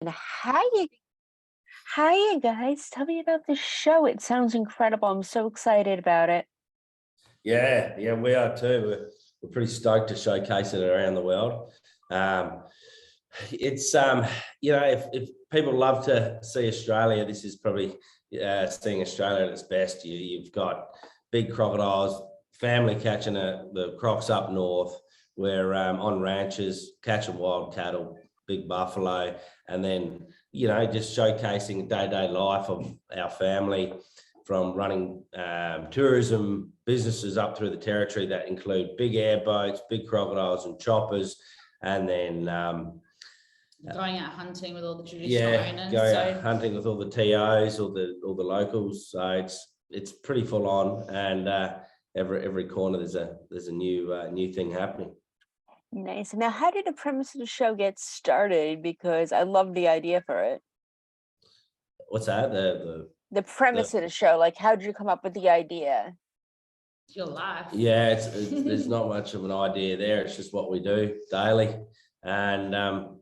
Hi, hi, guys. Tell me about this show. It sounds incredible. I'm so excited about it. Yeah, we are too. We're pretty stoked to showcase it around the world. Um, it's if people love to see Australia, this is probably seeing Australia at its best. You've got big crocodiles, family catching the crocs up north. We're on ranches catching wild cattle, big buffalo, and then just showcasing day-to-day life of our family from running tourism businesses up through the territory that include big airboats, big crocodiles and choppers, and then going out hunting with all the traditional owners. Going out hunting with all the TOs, all the locals. So it's pretty full on, and every corner there's a new thing happening. Nice. Now, how did the premise of the show get started? Because I love the idea for it. What's that? The premise of the show, like, how did you come up with the idea? Your life. Yeah, there's not much of an idea there. It's just what we do daily. And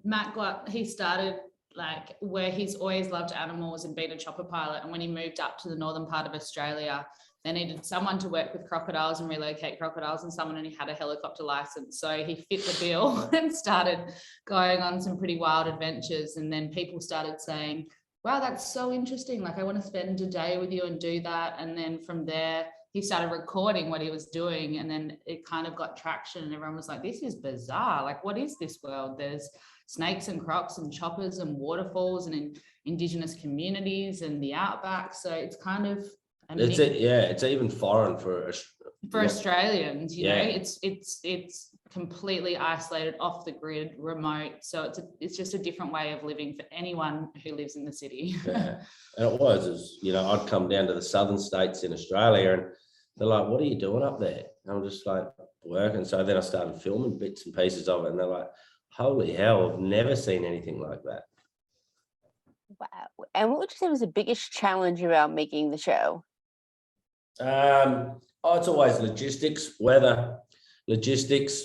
Matt he started like where he's always loved animals and been a chopper pilot. And when he moved up to the northern part of Australia, they needed someone to work with crocodiles and relocate crocodiles, and he had a helicopter license. So he fit the bill and started going on some pretty wild adventures. And then people started saying, wow, that's so interesting. Like, I want to spend a day with you and do that. And then from there, he started recording what he was doing, and then it kind of got traction, and everyone was like, this is bizarre. Like, what is this world? There's snakes and crocs and choppers and waterfalls and in Indigenous communities and the outback. So it's kind of it's even foreign for Australians, you know. It's completely isolated, off the grid, remote. So it's just a different way of living for anyone who lives in the city. Yeah. And I'd come down to the southern states in Australia, and they're like, what are you doing up there? And I'm just like, working. So then I started filming bits and pieces of it, and they're like, holy hell, I've never seen anything like that. Wow. And what would you say was the biggest challenge about making the show? It's always weather, logistics,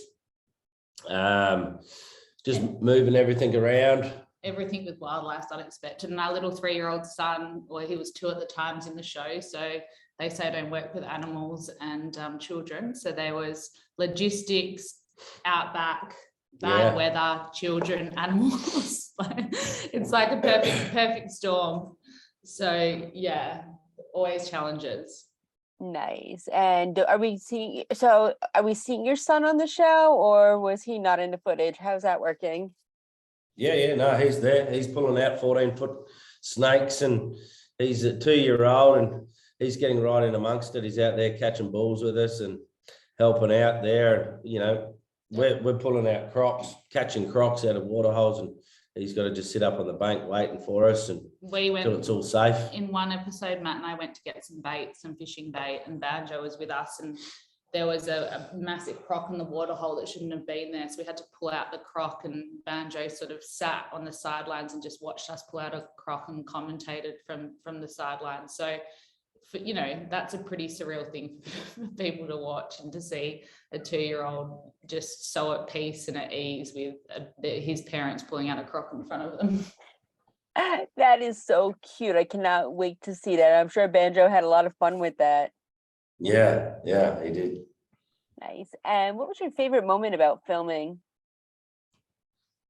just moving everything around. Everything with wildlife's unexpected. And our little 3-year-old son, or he was 2 at the times in the show, so they say don't work with animals and children. So there was logistics, outback, bad weather, children, animals. It's like a perfect storm. So yeah, always challenges. Nice. And are we seeing your son on the show, or was he not in the footage? How's that working? No, he's there. He's pulling out 14-foot snakes, and he's a 2-year-old, and he's getting right in amongst it. He's out there catching bulls with us and helping out there. We're pulling out crocs, catching crocs out of water holes, and he's got to just sit up on the bank waiting for us and until it's all safe. In one episode, Matt and I went to get some bait, some fishing bait, and Banjo was with us, and there was a massive croc in the water hole that shouldn't have been there. So we had to pull out the croc, and Banjo sort of sat on the sidelines and just watched us pull out a croc and commentated from the sidelines. So, that's a pretty surreal thing for people to watch, and to see a 2-year-old just so at peace and at ease with his parents pulling out a croc in front of them. That is so cute. I cannot wait to see that. I'm sure Banjo had a lot of fun with that. Yeah, he did. Nice. And what was your favorite moment about filming?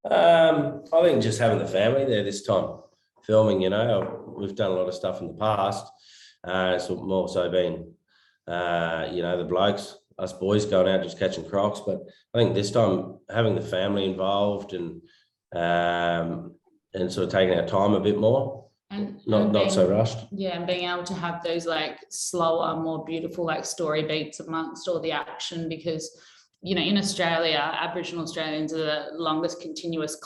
I think just having the family there this time, filming. We've done a lot of stuff in the past. It's more so been, the blokes, us boys going out just catching crocs. But I think this time having the family involved and sort of taking our time a bit more. And not so rushed. Yeah, and being able to have those like slower, more beautiful like story beats amongst all the action, because in Australia, Aboriginal Australians are the longest continuous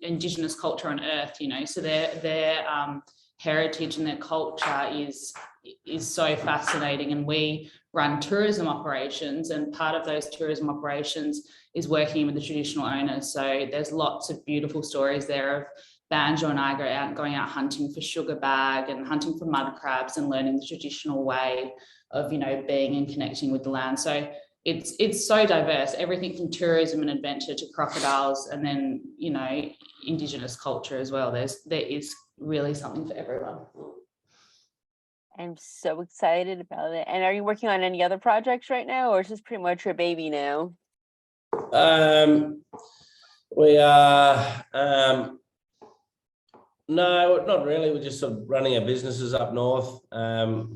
Indigenous culture on earth. So their heritage and their culture is so fascinating. And we run tourism operations, and part of those tourism operations is working with the traditional owners. So there's lots of beautiful stories there of Banjo and I going out hunting for sugar bag and hunting for mud crabs and learning the traditional way of, being and connecting with the land. So it's so diverse, everything from tourism and adventure to crocodiles, and then, you know, Indigenous culture as well. There is really something for everyone. I'm so excited about it. And are you working on any other projects right now, or is this pretty much your baby now? We are, no, not really. We're just sort of running our businesses up north.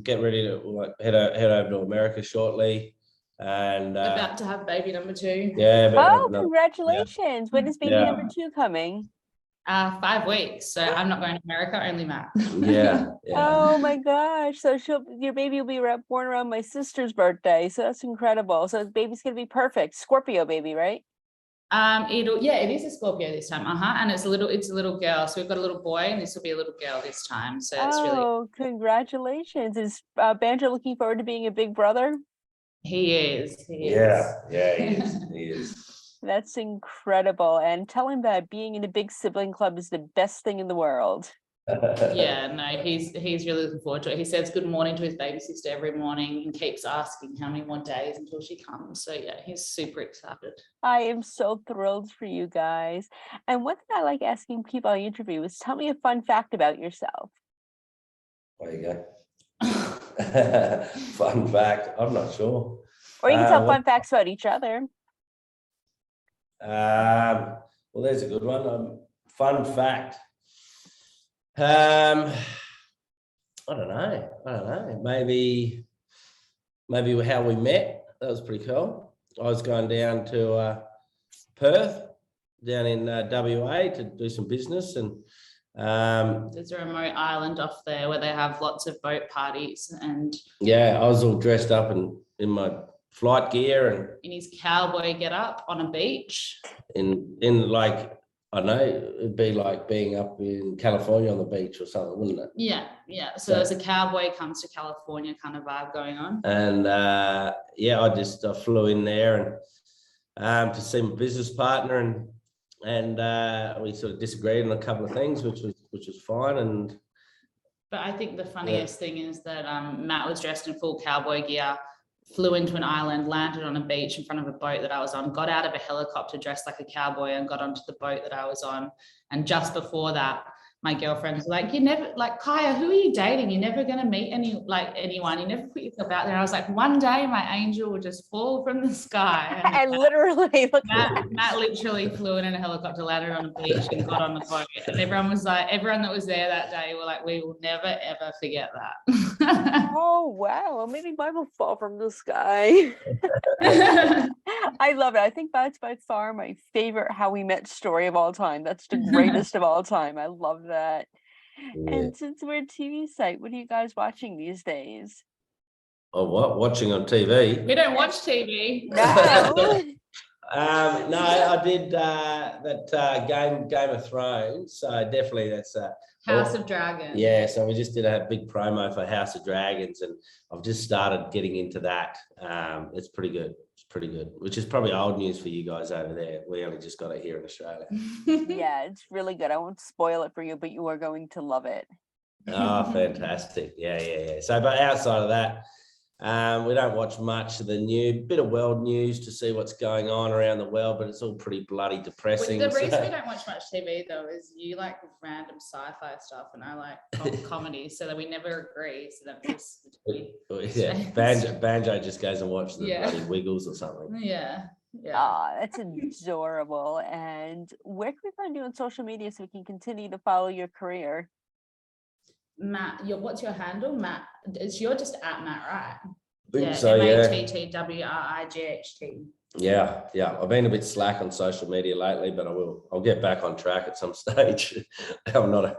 Get ready to like head over to America shortly, and About to have baby number 2. yeah. Oh, congratulations! When is baby Yeah. number 2 coming? 5 weeks. So I'm not going to America, only Matt. Yeah. Oh my gosh! So your baby will be born around my sister's birthday. So that's incredible. So the baby's gonna be perfect. Scorpio baby, right? It is a Scorpio this time. And it's a little girl. So we've got a little boy, and this will be a little girl this time. So it's really. Oh, congratulations! Is Banjo looking forward to being a big brother? He is. Yeah, he is. He is. That's incredible. And tell him that being in a big sibling club is the best thing in the world. Yeah, no, he's really looking forward to it. He says good morning to his baby sister every morning and keeps asking how many more days until she comes. So yeah, he's super excited. I am so thrilled for you guys. And one thing I like asking people I interview is tell me a fun fact about yourself. There you go. Fun fact. I'm not sure. Or you can tell fun facts about each other. Well, there's a good one. Fun fact. I don't know. Maybe how we met. That was pretty cool. I was going down to Perth, down in WA, to do some business, and there's a remote island off there where they have lots of boat parties, and yeah, I was all dressed up in my flight gear and in his cowboy get up on a beach. In like, I don't know, it'd be like being up in California on the beach or something, wouldn't it? Yeah. So there's a cowboy comes to California kind of vibe going on. And yeah, I flew in there and to see my business partner, and we sort of disagreed on a couple of things, which was fine. But I think the funniest thing is that Matt was dressed in full cowboy gear, flew into an island, landed on a beach in front of a boat that I was on, got out of a helicopter dressed like a cowboy and got onto the boat that I was on. And just before that, my girlfriend was like, Kaya, who are you dating? You're never going to meet anyone. You never put yourself out there. And I was like, one day my angel will just fall from the sky. And literally, look, Matt literally flew in a helicopter, landed on a beach and got on the boat. And everyone that was there that day were like, we will never, ever forget that. Oh, wow. Well, maybe mine will fall from the sky. I love it. I think that's by far my favorite How We Met story of all time. That's the greatest of all time. I love that. Yeah. And since we're a TV site, what are you guys watching these days? Oh, what? Watching on TV? We don't watch TV. No. No, I did that Game of Thrones. So definitely that's House of Dragons. Yeah, so we just did a big promo for House of Dragons, and I've just started getting into that. It's pretty good. It's pretty good, which is probably old news for you guys over there. We only just got it here in Australia. Yeah, it's really good. I won't spoil it for you, but you are going to love it. Oh, fantastic. Yeah. So, but outside of that, we don't watch much of the bit of world news to see what's going on around the world, but it's all pretty bloody depressing. The reason we don't watch much TV though is you like random sci-fi stuff and I like comedies, so that we never agree. So that just Banjo just goes and watches the bloody Wiggles or something. Yeah. That's adorable. And where can we find you on social media so we can continue to follow your career? Matt, what's your handle? Matt, you're just at Matt, right? Yeah, so yeah. MattWright. Yeah. I've been a bit slack on social media lately, but I'll get back on track at some stage. I'm not a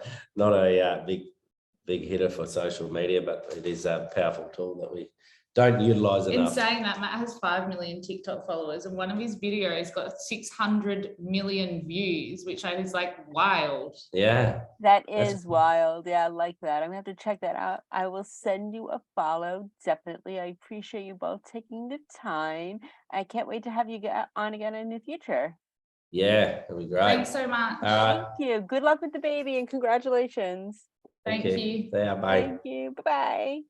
big hitter for social media, but it is a powerful tool that we don't utilize enough. In saying that, Matt has 5 million TikTok followers, and one of his videos got 600 million views, which is like wild. Yeah. That is wild. Yeah, I like that. I'm gonna have to check that out. I will send you a follow. Definitely. I appreciate you both taking the time. I can't wait to have you get on again in the future. Yeah, it'll be great. Thanks so much. Thank you. Good luck with the baby and congratulations. Thank you. Yeah, bye. Thank you. Bye-bye.